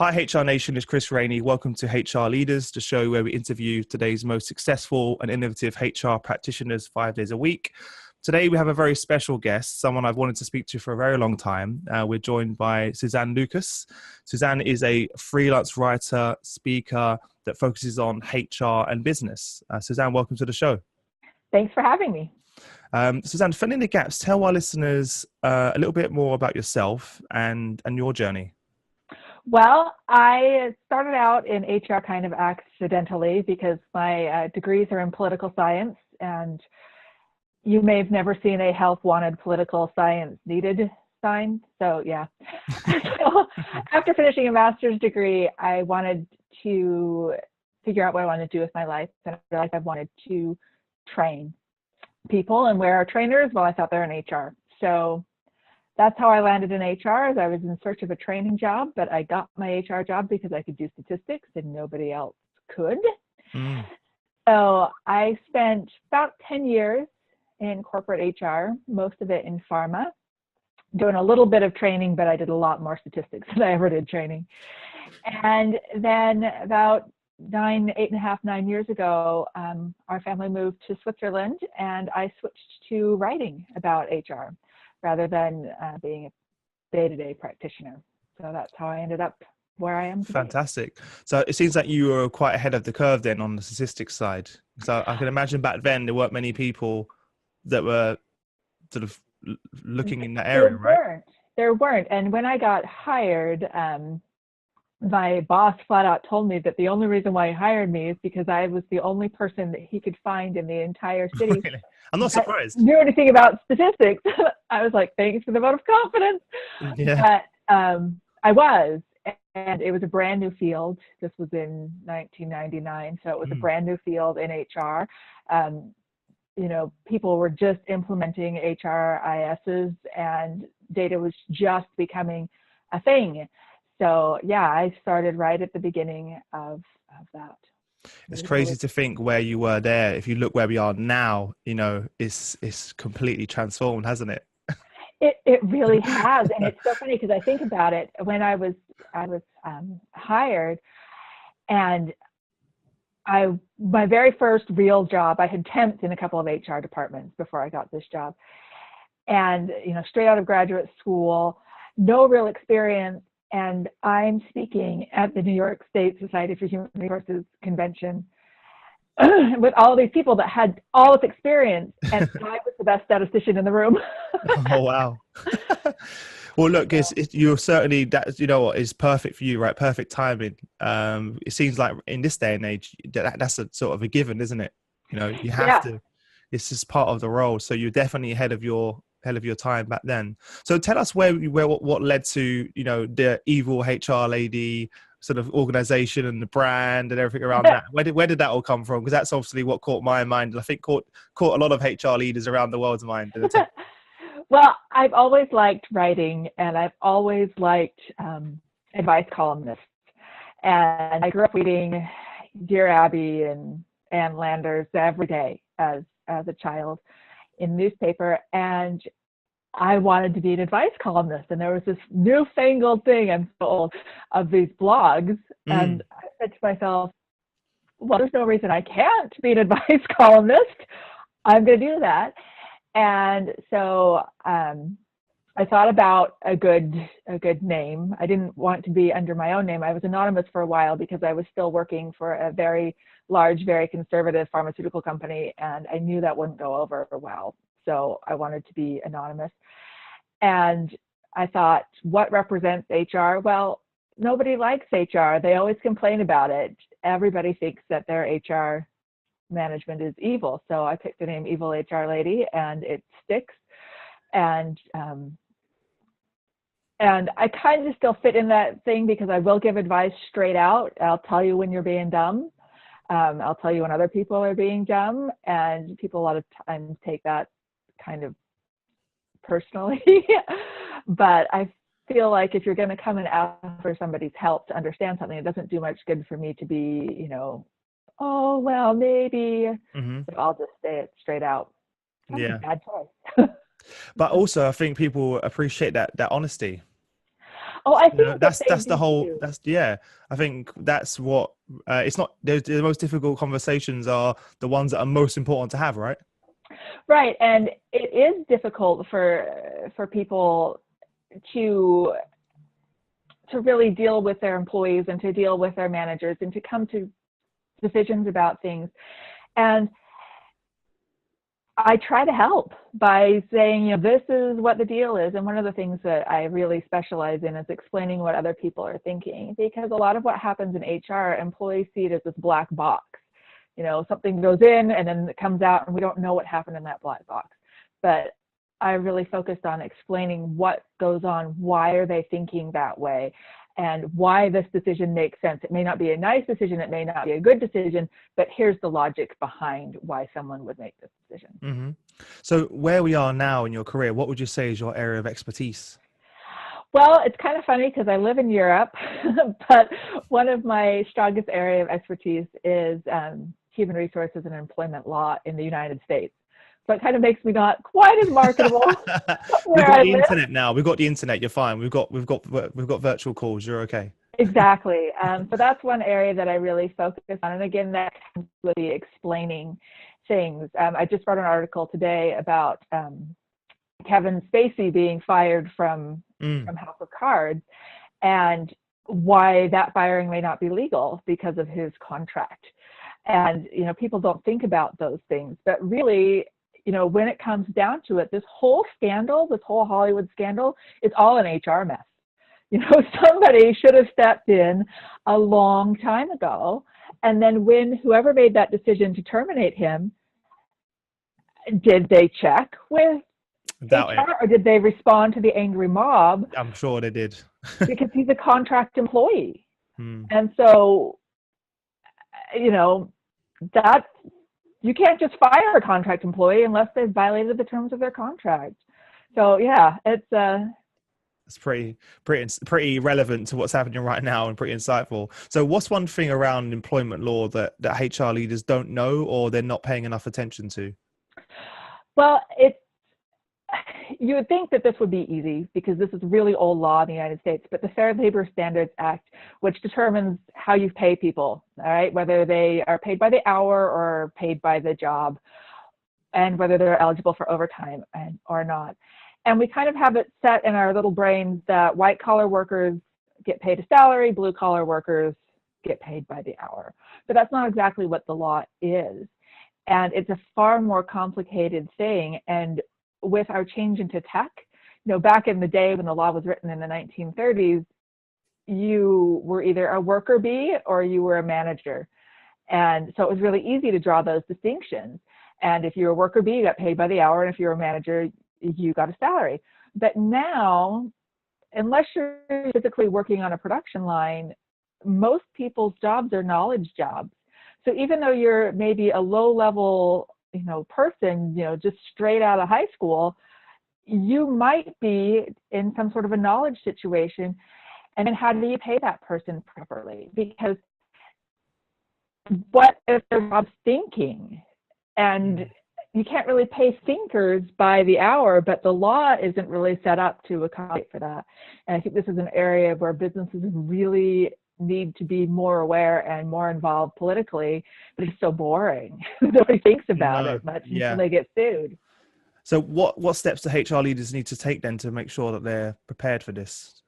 Hi HR Nation, it's Chris Rainey. Welcome to HR Leaders, the show where we interview today's most successful and innovative HR practitioners 5 days a week. Today we have a very special guest, someone I've wanted to speak to for a very long time. We're joined by Suzanne Lucas. Suzanne is a freelance writer, speaker that focuses on HR and business. Suzanne, welcome to the show. Thanks for having me. Suzanne, fill in the gaps. Tell our listeners a little bit more about yourself and your journey. Well, I started out in HR kind of accidentally because my degrees are in political science, and you may have never seen a health wanted political science needed sign. So yeah. So after finishing a master's degree, I wanted to figure out what I wanted to do with my life. And I realized I wanted to train people. And where are trainers? Well, I thought they're in HR. So that's how I landed in HR. As I was in search of a training job, but I got my HR job because I could do statistics and nobody else could. So I spent about 10 years in corporate HR, most of it in pharma, doing a little bit of training, but I did a lot more statistics than I ever did training. And then about 9 years ago, our family moved to Switzerland, and I switched to writing about HR rather than being a day-to-day practitioner. So that's how I ended up where I am today. Fantastic. So it seems like you were quite ahead of the curve then on the statistics side. So I can imagine back then there weren't many people that were sort of looking in that area, right? There weren't. And when I got hired, my boss flat out told me that the only reason why he hired me is because I was the only person that he could find in the entire city. Really? I'm not surprised. Knew anything about statistics. I was like, thanks for the vote of confidence. Yeah. But I was, and it was a brand new field. This was in 1999, so it was a brand new field in HR. People were just implementing HRISs, and data was just becoming a thing. So yeah, I started right at the beginning of that. It's crazy to think where you were there. If you look where we are now, it's completely transformed, hasn't it? It really has, and it's so funny because I think about it when I was hired, and my very first real job, I had temped in a couple of HR departments before I got this job, and straight out of graduate school, no real experience. And I'm speaking at the New York State Society for Human Resources convention with all these people that had all this experience, and I was the best statistician in the room. Oh, wow. Well, look, you're certainly, that is perfect for you, right? Perfect timing. It seems like in this day and age, that's a sort of a given, isn't it? You have to. It's just part of the role. So you're definitely ahead of your time back then. So tell us what led to the evil HR lady sort of organization and the brand and everything around that. Where did that all come from? Because that's obviously what caught my mind, and I think caught a lot of HR leaders around the world's mind. Well, I've always liked writing, and I've always liked advice columnists, and I grew up reading Dear Abby and Ann Landers every day as a child in newspaper, and I wanted to be an advice columnist. And there was this newfangled thing, I'm so old, of these blogs. And I said to myself, well, there's no reason I can't be an advice columnist. I'm going to do that. And so I thought about a good name. I didn't want to be under my own name. I was anonymous for a while because I was still working for a very large, very conservative pharmaceutical company, and I knew that wouldn't go over well. So I wanted to be anonymous. And I thought, what represents HR? Well, nobody likes HR. They always complain about it. Everybody thinks that their HR management is evil. So I picked the name Evil HR Lady, and it sticks. And I kind of still fit in that thing because I will give advice straight out. I'll tell you when you're being dumb. I'll tell you when other people are being dumb, and people a lot of times take that kind of personally. But I feel like if you're going to come and ask for somebody's help to understand something, it doesn't do much good for me to be, oh, well, maybe. So I'll just say it straight out. That's a bad choice. But also, I think people appreciate that honesty. Oh, I You know, think that they that's the do whole, too. that's, yeah, I think that's what, it's not, the most difficult conversations are the ones that are most important to have, right? Right, and it is difficult for people to really deal with their employees and to deal with their managers and to come to decisions about things. And I try to help by saying, this is what the deal is. And one of the things that I really specialize in is explaining what other people are thinking, because a lot of what happens in HR, employees see it as this black box. Something goes in and then it comes out and we don't know what happened in that black box. But I really focused on explaining what goes on, why are they thinking that way, and why this decision makes sense. It may not be a nice decision, it may not be a good decision, but here's the logic behind why someone would make this decision. Mm-hmm. So where we are now in your career, what would you say is your area of expertise? Well, it's kind of funny because I live in Europe, but one of my strongest area of expertise is human resources and employment law in the United States. So it kind of makes me not quite as marketable We've where got I the live. internet now. We've got the internet. You're fine. We've got virtual calls. You're okay. Exactly. So that's one area that I really focus on. And again, that comes with the explaining things. I just wrote an article today about Kevin Spacey being fired from House of Cards, and why that firing may not be legal because of his contract. And people don't think about those things, but really, when it comes down to it, this whole scandal, this whole Hollywood scandal, is all an HR mess. Somebody should have stepped in a long time ago, and then when whoever made that decision to terminate him, did they check with Doubt it. HR, or did they respond to the angry mob? I'm sure they did. Because he's a contract employee. And so, that you can't just fire a contract employee unless they've violated the terms of their contract. So yeah, it's pretty relevant to what's happening right now and pretty insightful. So what's one thing around employment law that HR leaders don't know or they're not paying enough attention to? Well, you would think that this would be easy because this is really old law in the United States, but the Fair Labor Standards Act, which determines how you pay people, all right, whether they are paid by the hour or paid by the job, and whether they're eligible for overtime or not. And we kind of have it set in our little brains that white collar workers get paid a salary, blue collar workers get paid by the hour. But that's not exactly what the law is. And it's a far more complicated thing. And with our change into tech, back in the day when the law was written in the 1930s, you were either a worker bee or you were a manager. And so it was really easy to draw those distinctions. And if you're a worker bee, you got paid by the hour. And if you're a manager, you got a salary. But now, unless you're physically working on a production line, most people's jobs are knowledge jobs. So even though you're maybe a low level person, just straight out of high school, you might be in some sort of a knowledge situation. And then how do you pay that person properly? Because what if their job's thinking? And you can't really pay thinkers by the hour, but the law isn't really set up to accommodate for that. And I think this is an area where businesses really need to be more aware and more involved politically, but it's so boring. Nobody thinks about it much until they get sued. So what steps do HR leaders need to take then to make sure that they're prepared for this?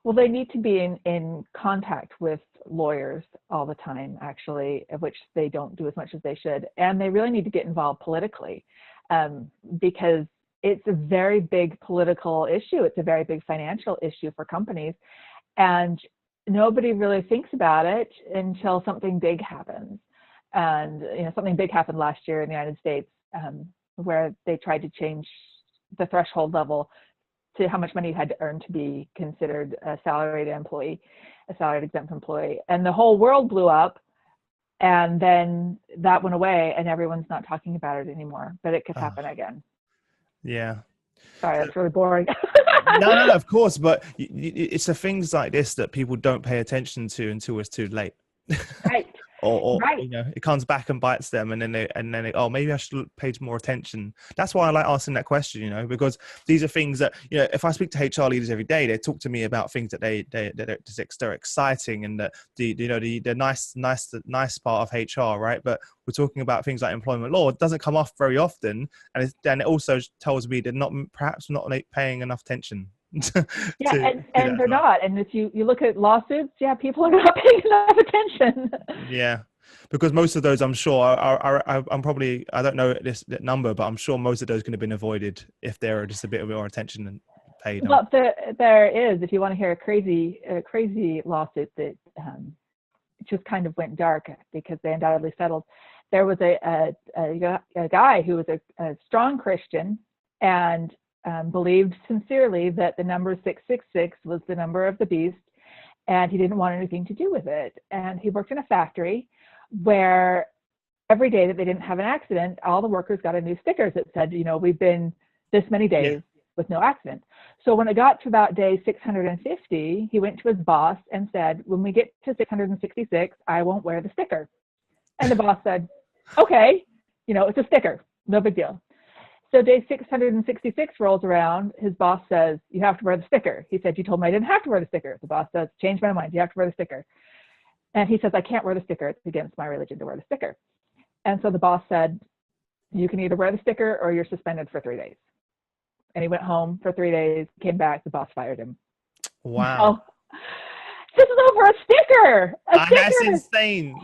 Well, they need to be in contact with lawyers all the time, actually, of which they don't do as much as they should. And they really need to get involved politically because it's a very big political issue. It's a very big financial issue for companies. And nobody really thinks about it until something big happens. And something big happened last year in the United States where they tried to change the threshold level to how much money you had to earn to be considered a salaried employee, a salaried exempt employee. And the whole world blew up, and then that went away and everyone's not talking about it anymore, but it could happen again. Yeah. Sorry, that's really boring. No, of course, but it's the things like this that people don't pay attention to until it's too late. Right. or Right. it comes back and bites them, and then oh, maybe I should pay more attention. That's why I like asking that question, because these are things that, if I speak to HR leaders every day, they talk to me about things that they're exciting, and that the nice part of HR, right? But we're talking about things like employment law. It doesn't come off very often, and it also tells me they're perhaps not paying enough attention. Yeah, to and they're not. And if you look at lawsuits, people are not paying enough attention. Yeah, because most of those, I'm sure, I'm probably, I don't know that number, but I'm sure most of those could have been avoided if there were just a bit more attention and paid on. Well, there is. If you want to hear a crazy lawsuit that just kind of went dark because they undoubtedly settled. There was a guy who was a strong Christian and believed sincerely that the number 666 was the number of the beast, and he didn't want anything to do with it. And he worked in a factory where every day that they didn't have an accident, all the workers got a new sticker that said, we've been this many days with no accident. So when it got to about day 650, he went to his boss and said, when we get to 666, I won't wear the sticker. And the boss said, okay, it's a sticker, no big deal. So day 666 rolls around, his boss says, you have to wear the sticker. He said, you told me I didn't have to wear the sticker. The boss says, change my mind, you have to wear the sticker. And he says, I can't wear the sticker. It's against my religion to wear the sticker. And so the boss said, you can either wear the sticker or you're suspended for 3 days. And he went home for 3 days, came back, the boss fired him. Wow. So, this is over a sticker. That's insane.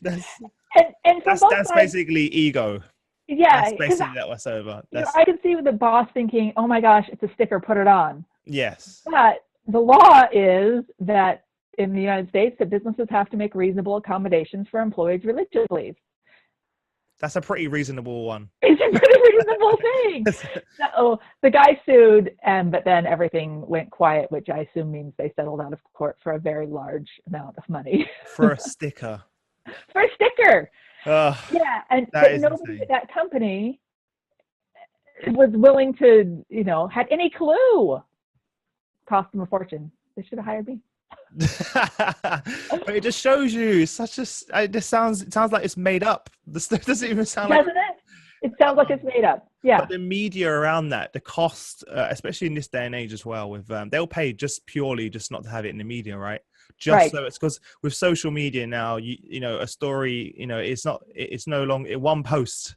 That's basically ego. Yeah, that's basically what's over. I can see the boss thinking, "Oh my gosh, it's a sticker, put it on." Yes. But the law is that in the United States, that businesses have to make reasonable accommodations for employees' religious beliefs. That's a pretty reasonable one. It's a pretty reasonable thing. So the guy sued, but then everything went quiet, which I assume means they settled out of court for a very large amount of money. For a sticker. For a sticker. Yeah, but nobody at that company was willing to, had any clue. Cost them a fortune. They should have hired me. But it just shows you it sounds like it's made up. The stuff doesn't even sound like. Doesn't it? It sounds like it's made up. Yeah. But the media around that, the cost, especially in this day and age as well, with they'll pay just purely just not to have it in the media, right? So it's because with social media now, a story, it's no longer one post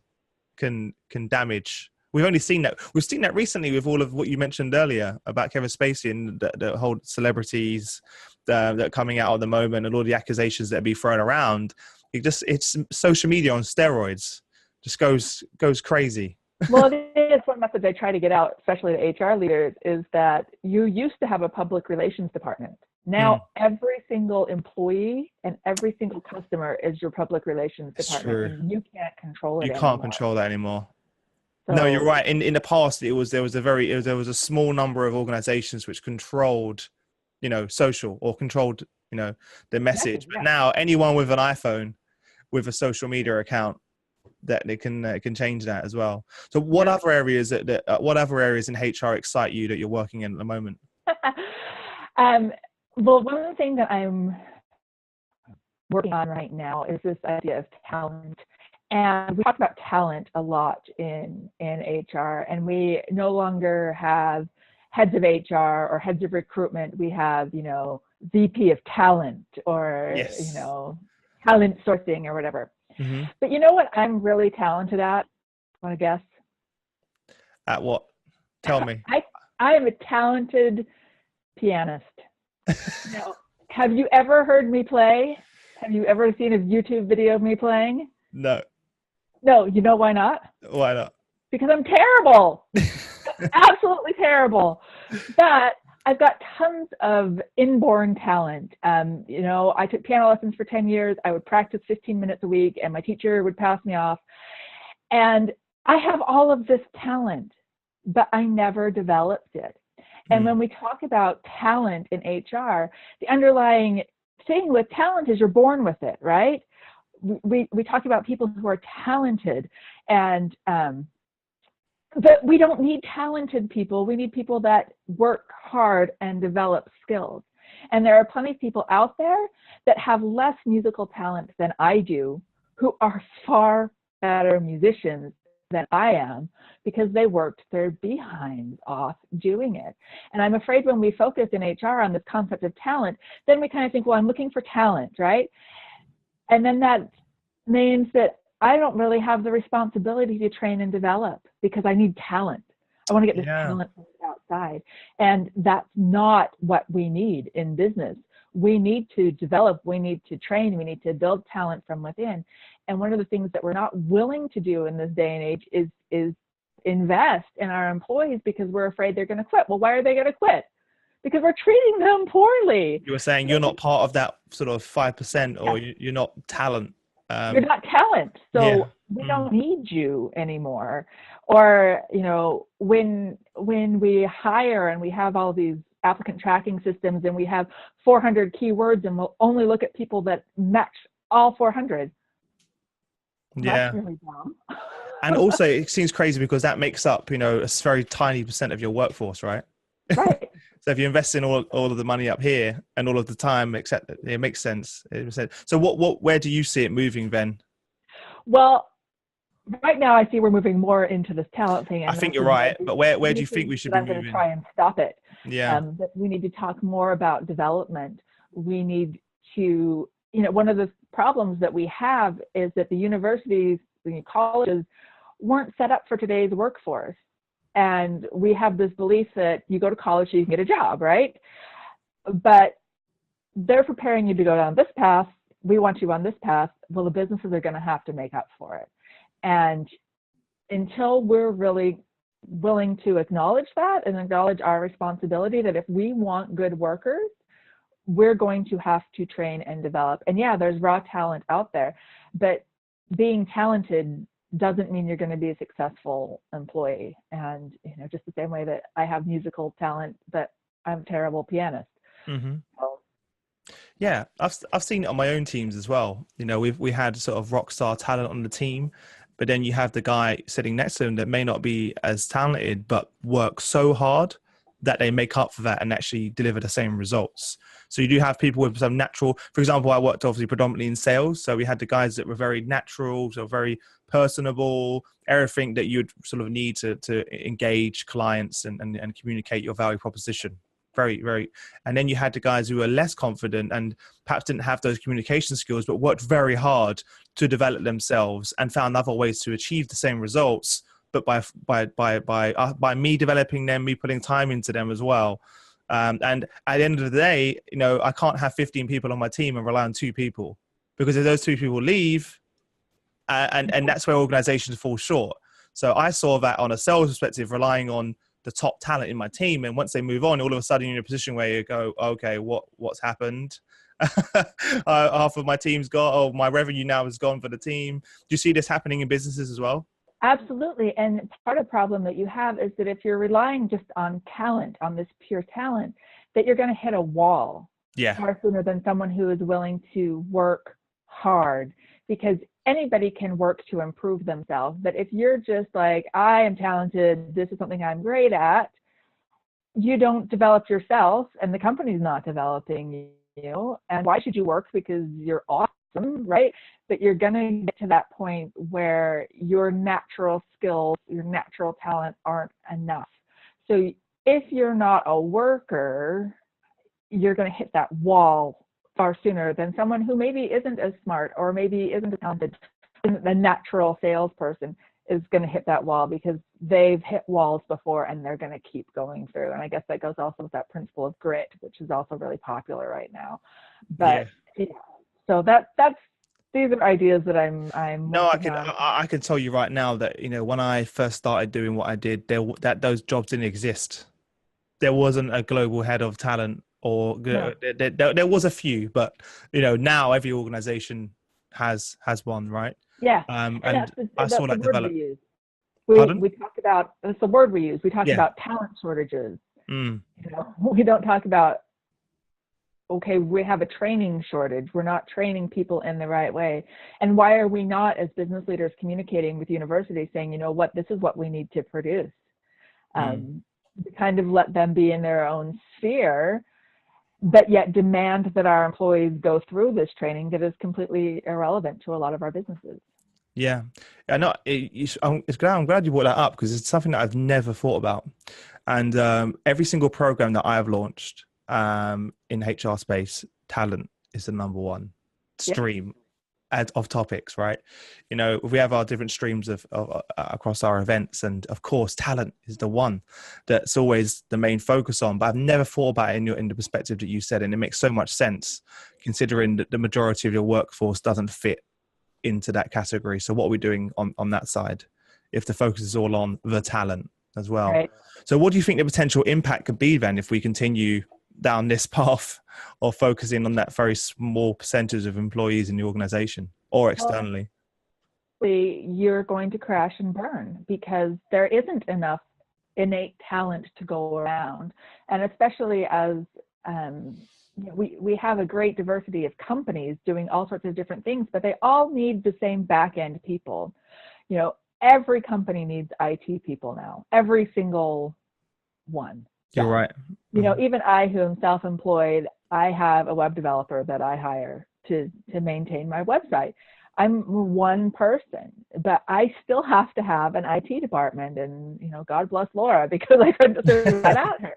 can damage. We've seen that recently with all of what you mentioned earlier about Kevin Spacey and the whole celebrities that are coming out at the moment and all the accusations that are being thrown around. It's social media on steroids. Just goes crazy. Well, it is one message I try to get out, especially to HR leaders, is that you used to have a public relations department. Now every single employee and every single customer is your public relations department, and you can't control it. You can't control that anymore. So, no, you're right. In the past, there was a small number of organizations which controlled, social or controlled, the message. But now anyone with an iPhone, with a social media account, that they can change that as well. So what other areas in HR excite you that you're working in at the moment? Well, one of the things that I'm working on right now is this idea of talent. And we talk about talent a lot in HR, and we no longer have heads of HR or heads of recruitment. We have, VP of talent or, talent sourcing or whatever. Mm-hmm. But you know what I'm really talented at? Want to guess? At what? Tell me. I am a talented pianist. Now, have you ever heard me play? Have you ever seen a YouTube video of me playing? No. No, you know why not? Why not? Because I'm terrible. Absolutely terrible. But I've got tons of inborn talent. I took piano lessons for 10 years. I would practice 15 minutes a week, and my teacher would pass me off. And I have all of this talent, but I never developed it. And when we talk about talent in HR, the underlying thing with talent is you're born with it, right? We talk about people who are talented, and but we don't need talented people. We need people that work hard and develop skills. And there are plenty of people out there that have less musical talent than I do, who are far better musicians than I am, because they worked their behinds off doing it. And I'm afraid when we focus in HR on this concept of talent, then we kind of think, well, I'm looking for talent, right? And then that means that I don't really have the responsibility to train and develop, because I need talent. I want to get this talent from the outside. And that's not what we need in business. We need to develop, we need to train, we need to build talent from within. And one of the things that we're not willing to do in this day and age is invest in our employees, because we're afraid they're going to quit. Well, why are they going to quit? Because we're treating them poorly. You were saying you're not part of that sort of 5%, or you're not talent. You're not talent, so we don't need you anymore. Or, you know, when we hire and we have all these applicant tracking systems and we have 400 keywords and we'll only look at people that match all 400. That's really dumb. And also it seems crazy because that makes up, you know, a very tiny % of your workforce, right? Right. So if you invest in all of the money up here and all of the time, except it makes sense. So where do you see it moving then? Well, right now I see we're moving more into this talent thing. I think you're right, but where do you think we should be moving? I'm going to try and stop it. Yeah. But we need to talk more about development. We need to, you know, one of the problems that we have is that the universities, the colleges weren't set up for today's workforce. And we have this belief that you go to college so you can get a job, right? But they're preparing you to go down this path. We want you on this path. Well, the businesses are going to have to make up for it. And until we're really willing to acknowledge that and acknowledge our responsibility, that if we want good workers, we're going to have to train and develop. And yeah, there's raw talent out there, but being talented doesn't mean you're going to be a successful employee. And, you know, just the same way that I have musical talent, but I'm a terrible pianist. Mm-hmm. So, yeah, I've seen it on my own teams as well. You know, we had sort of rock star talent on the team, but then you have the guy sitting next to him that may not be as talented, but works so hard that they make up for that and actually deliver the same results. So you do have people with some natural, for example, I worked obviously predominantly in sales. So we had the guys that were very natural, so very personable, everything that you'd sort of need to engage clients and communicate your value proposition. Very, very. And then you had the guys who were less confident and perhaps didn't have those communication skills, but worked very hard to develop themselves and found other ways to achieve the same results. But by me developing them, me putting time into them as well. And at the end of the day, you know, I can't have 15 people on my team and rely on 2 people, because if those 2 people leave, and that's where organizations fall short. So I saw that on a sales perspective, relying on the top talent in my team. And once they move on, all of a sudden you're in a position where you go, okay, what's happened? Half of my team's gone. Oh, my revenue now is gone for the team. Do you see this happening in businesses as well? Absolutely. And part of the problem that you have is that if you're relying just on talent, on this pure talent, that you're going to hit a wall far sooner than someone who is willing to work hard, because anybody can work to improve themselves. But if you're just like, I am talented, this is something I'm great at, you don't develop yourself and the company's not developing you. And why should you work? Because you're awesome, right? But you're going to get to that point where your natural skills, your natural talent aren't enough. So if you're not a worker, you're going to hit that wall far sooner than someone who maybe isn't as smart or maybe isn't as talented. The natural salesperson is going to hit that wall because they've hit walls before and they're going to keep going through. And I guess that goes also with that principle of grit, which is also really popular right now. But so that's these are ideas that I'm no, I can tell you right now that, you know, when I first started doing what I did, those jobs didn't exist. There wasn't a global head of talent, or there was a few, but, you know, now every organization has one, right? Yeah. And I saw that develop. We talk about, that's the word we use. We talk about talent shortages. You know, we don't talk about, okay, we have a training shortage. We're not training people in the right way. And why are we not, as business leaders, communicating with universities saying, you know what, this is what we need to produce? To kind of let them be in their own sphere but yet demand that our employees go through this training that is completely irrelevant to a lot of our businesses. Yeah, I'm glad you brought that up, because it's something that I've never thought about. And every single program that I've launched in HR space, talent is the number one Yeah. stream of topics, right? You know, we have our different streams of across our events, and of course, talent is the one that's always the main focus on. But I've never thought about it in the perspective that you said, and it makes so much sense considering that the majority of your workforce doesn't fit into that category. So what are we doing on that side if the focus is all on the talent as well? Right. So what do you think the potential impact could be then if we continue down this path of focusing on that very small percentage of employees in the organization or externally? Well, you're going to crash and burn because there isn't enough innate talent to go around. And especially as we have a great diversity of companies doing all sorts of different things, but they all need the same back-end people. You know, every company needs IT people now, every single one. You're right. You know, even I, who am self-employed, I have a web developer that I hire to maintain my website. I'm one person, but I still have to have an IT department, and, you know, God bless Laura, because I couldn't serve without her.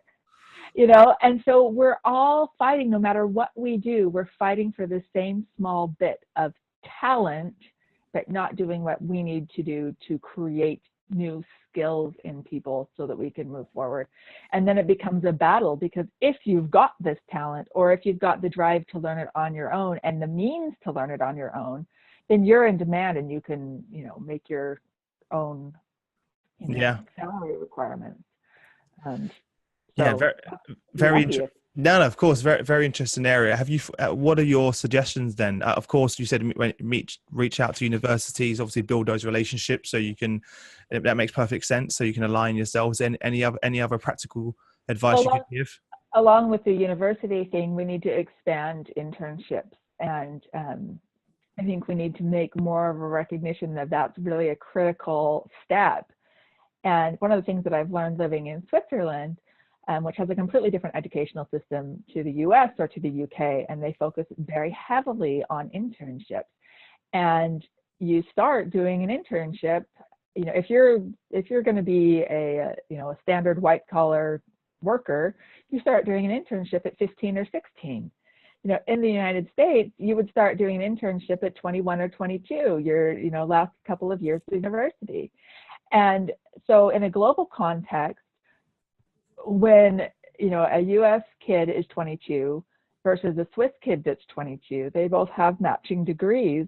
You know, and so we're all fighting, no matter what we do, we're fighting for the same small bit of talent, but not doing what we need to do to create new skills in people so that we can move forward. And then it becomes a battle, because if you've got this talent, or if you've got the drive to learn it on your own and the means to learn it on your own, then you're in demand and you can, you know, make your own, you know, salary requirements. Yeah, very interesting. No, of course, very, very interesting area. Have you? What are your suggestions then? Of course, you said reach out to universities, obviously build those relationships so you can. That makes perfect sense. So you can align yourselves. And any other practical advice you could give? Along with the university thing, we need to expand internships, and I think we need to make more of a recognition that that's really a critical step. And one of the things that I've learned living in Switzerland, which has a completely different educational system to the US or to the UK, and they focus very heavily on internships. And you start doing an internship, you know, if you're going to be a standard white collar worker, you start doing an internship at 15 or 16. You know, in the United States, you would start doing an internship at 21 or 22, your, you know, last couple of years of university. And so in a global context, when, you know, a US kid is 22 versus a Swiss kid that's 22, they both have matching degrees.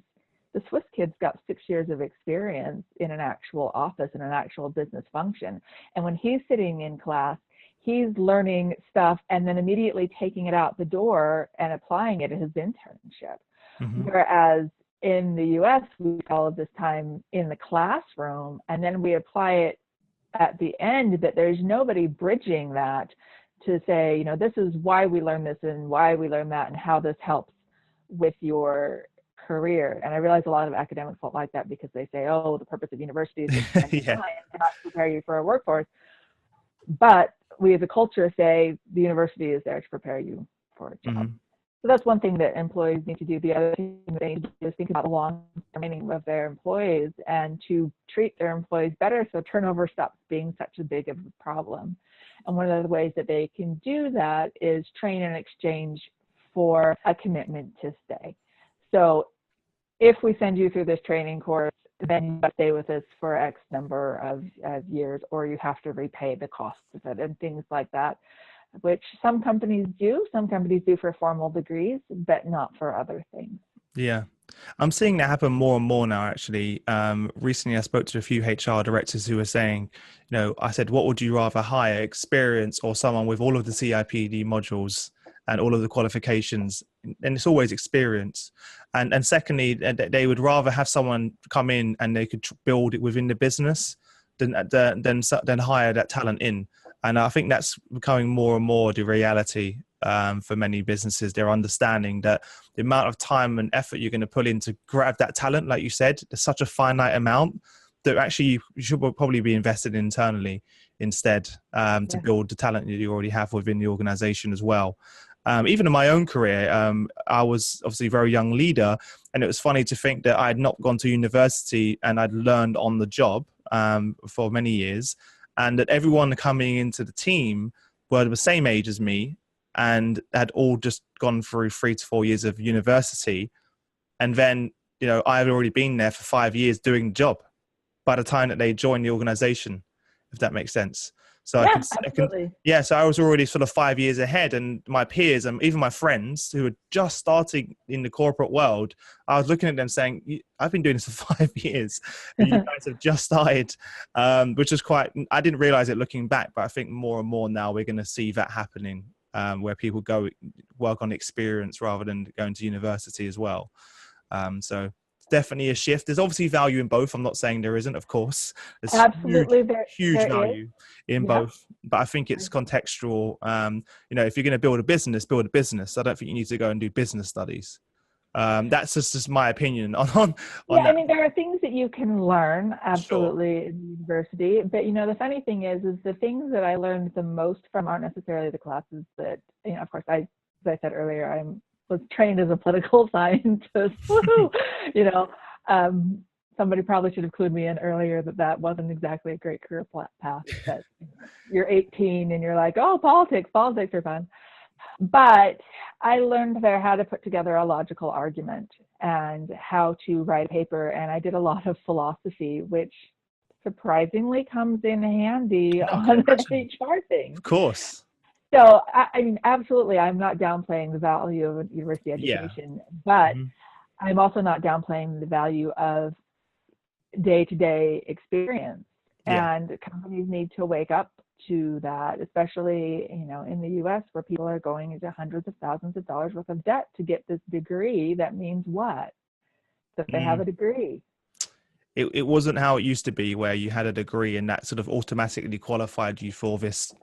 The Swiss kid's got 6 years of experience in an actual office, in an actual business function. And when he's sitting in class, he's learning stuff and then immediately taking it out the door and applying it at his internship. Mm-hmm. Whereas in the US, we spend all of this time in the classroom and then we apply it at the end, but there's nobody bridging that to say, you know, this is why we learn this and why we learn that and how this helps with your career. And I realize a lot of academics don't like that because they say, oh, the purpose of university is to not prepare you for a workforce. But we as a culture say the university is there to prepare you for a job. Mm-hmm. So that's one thing that employees need to do. The other thing they need to do is think about the long-term training of their employees and to treat their employees better so turnover stops being such a big of a problem. And one of the ways that they can do that is train in exchange for a commitment to stay. So if we send you through this training course, then you stay with us for X number of years, or you have to repay the costs of it and things like that, which some companies do. Some companies do for formal degrees, but not for other things. Yeah. I'm seeing that happen more and more now, actually. Recently, I spoke to a few HR directors who were saying, you know, I said, what would you rather hire, experience or someone with all of the CIPD modules and all of the qualifications? And it's always experience. And secondly, they would rather have someone come in and they could build it within the business than hire that talent in. And I think that's becoming more and more the reality for many businesses. They're understanding that the amount of time and effort you're going to put in to grab that talent, like you said, there's such a finite amount that actually you should probably be invested internally instead to build the talent that you already have within the organization as well. Even in my own career, I was obviously a very young leader, and it was funny to think that I had not gone to university and I'd learned on the job for many years, and that everyone coming into the team were the same age as me and had all just gone through 3 to 4 years of university. And then, I had already been there for 5 years doing the job by the time that they joined the organization, if that makes sense. So Yeah, absolutely. so I was already sort of 5 years ahead, and my peers and even my friends who were just starting in the corporate world, I was looking at them saying, I've been doing this for 5 years and you guys have just started, which is I didn't realize it looking back, but I think more and more now we're going to see that happening, where people go work on experience rather than going to university as well. So it's definitely a shift. There's obviously value in both. I'm not saying there isn't, of course. There's Absolutely, huge there value in Yep. both, but I think it's contextual. If you're going to build a business, build a business. I don't think you need to go and do business studies. That's just my opinion on Yeah, that. I mean, there are things that you can learn Sure. absolutely in university, but the funny thing is the things that I learned the most from aren't necessarily the classes that, of course, as I said earlier, I was trained as a political scientist. Woo! Somebody probably should have clued me in earlier that wasn't exactly a great career path. That you're 18 and you're like, oh, politics are fun. But I learned there how to put together a logical argument and how to write a paper. And I did a lot of philosophy, which surprisingly comes in handy on an HR thing. Of course. So, I mean, absolutely, I'm not downplaying the value of university education, but I'm also not downplaying the value of day-to-day experience. And companies need to wake up to that, especially in the US, where people are going into hundreds of thousands of dollars worth of debt to get this degree. That means what? That they have a degree. It wasn't how it used to be, where you had a degree and that sort of automatically qualified you for this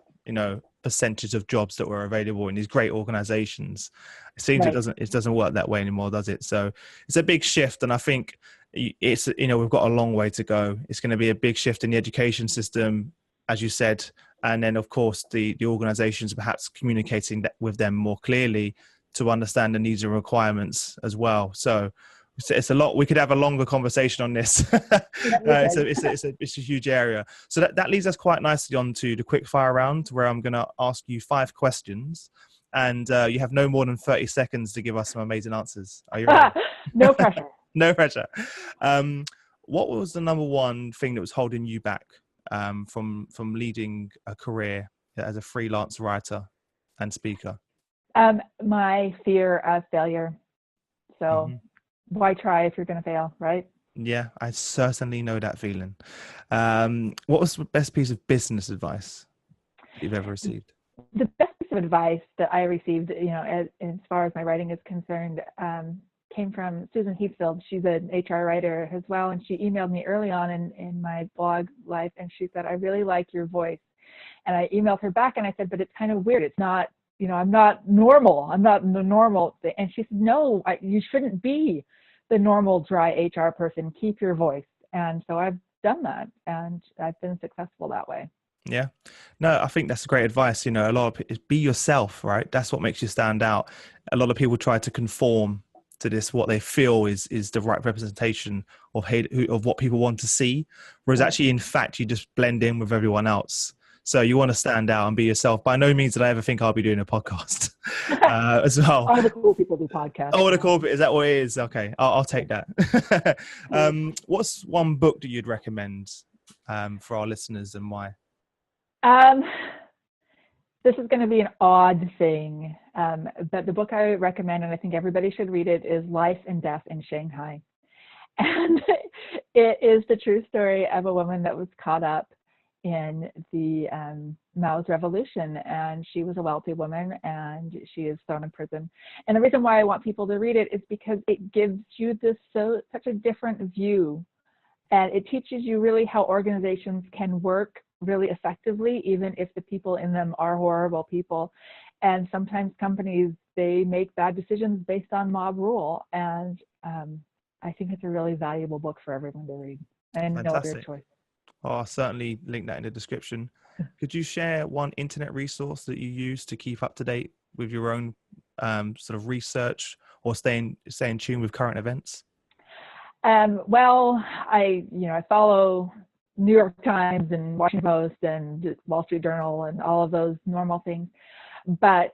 percentage of jobs that were available in these great organizations. It seems it doesn't work that way anymore, does it? So it's a big shift, and I think it's we've got a long way to go. It's going to be a big shift in the education system, as you said, and then of course the organizations perhaps communicating that with them more clearly to understand the needs and requirements as well. So it's a lot. We could have a longer conversation on this. It's a huge area. So that leads us quite nicely on to the quick fire round, where I'm going to ask you 5 questions, and you have no more than 30 seconds to give us some amazing answers. Are you ready? No pressure. No pressure. What was the number one thing that was holding you back from leading a career as a freelance writer and speaker? My fear of failure. So why try if you're going to fail, right? Yeah, I certainly know that feeling. What was the best piece of business advice you've ever received? The best piece of advice that I received, as far as my writing is concerned, came from Susan Heathfield. She's an HR writer as well, and she emailed me early on in my blog life, and she said, I really like your voice. And I emailed her back and I said, but it's kind of weird. It's not, I'm not normal. I'm not the normal thing. And she said, no, you shouldn't be the normal dry HR person. Keep your voice. And so I've done that, and I've been successful that way. Yeah, no, I think that's great advice. A lot of be yourself, right? That's what makes you stand out. A lot of people try to conform to this, what they feel is the right representation of what people want to see, whereas actually, in fact, you just blend in with everyone else. So you want to stand out and be yourself. By no means did I ever think I'll be doing a podcast as well. All the cool people do podcasts. Oh, the cool bit, is that what it is? Okay, I'll take that. What's one book that you'd recommend for our listeners, and why? This is going to be an odd thing, but the book I recommend, and I think everybody should read it, is Life and Death in Shanghai. And it is the true story of a woman that was caught up in the Mao's revolution, and she was a wealthy woman, and she is thrown in prison. And the reason why I want people to read it is because it gives you such a different view, and it teaches you really how organizations can work really effectively, even if the people in them are horrible people. And sometimes companies, they make bad decisions based on mob rule. And I think it's a really valuable book for everyone to read, and no other choice. Oh, I'll certainly link that in the description. Could you share one internet resource that you use to keep up to date with your own sort of research or stay in tune with current events? Well, I follow New York Times and Washington Post and Wall Street Journal and all of those normal things. But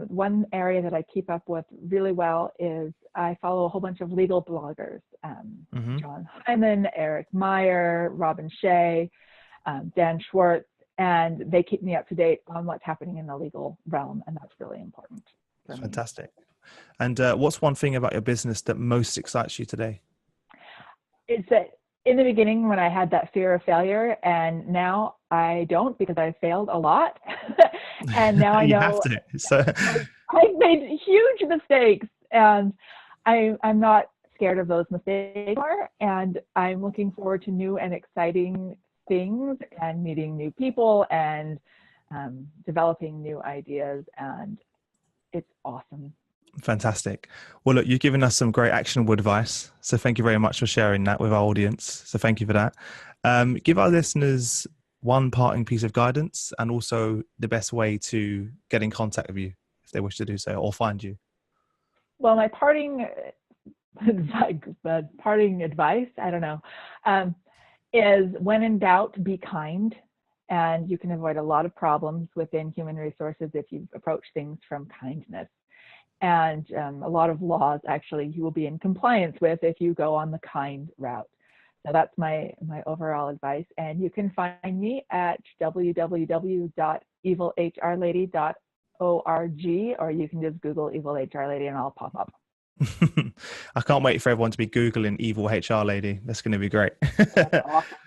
one area that I keep up with really well is I follow a whole bunch of legal bloggers, John Hyman, Eric Meyer, Robin Shea, Dan Schwartz, and they keep me up to date on what's happening in the legal realm, and that's really important for me. Fantastic. And what's one thing about your business that most excites you today? It's that in the beginning when I had that fear of failure, and now I don't, because I failed a lot. And now I know have to. So I've made huge mistakes, and I'm not scared of those mistakes anymore. And I'm looking forward to new and exciting things and meeting new people and developing new ideas. And it's awesome. Fantastic. Well, look, you've given us some great actionable advice. So thank you very much for sharing that with our audience. So thank you for that. Give our listeners one parting piece of guidance and also the best way to get in contact with you if they wish to do so or find you. Well, my parting advice, I don't know, is when in doubt, be kind. And you can avoid a lot of problems within human resources if you approach things from kindness. And a lot of laws, actually, you will be in compliance with if you go on the kind route. So that's my overall advice. And you can find me at www.evilhrlady.org, or you can just Google Evil HR Lady and I'll pop up. I can't wait for everyone to be Googling Evil HR Lady. That's going to be great. That's awesome.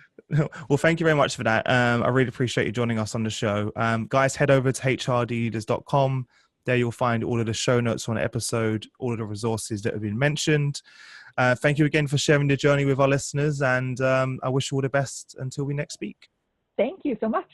Well, thank you very much for that. I really appreciate you joining us on the show. Guys, head over to hrleaders.com. There you'll find all of the show notes on the episode, all of the resources that have been mentioned. Thank you again for sharing the journey with our listeners, and I wish you all the best until we next speak. Thank you so much.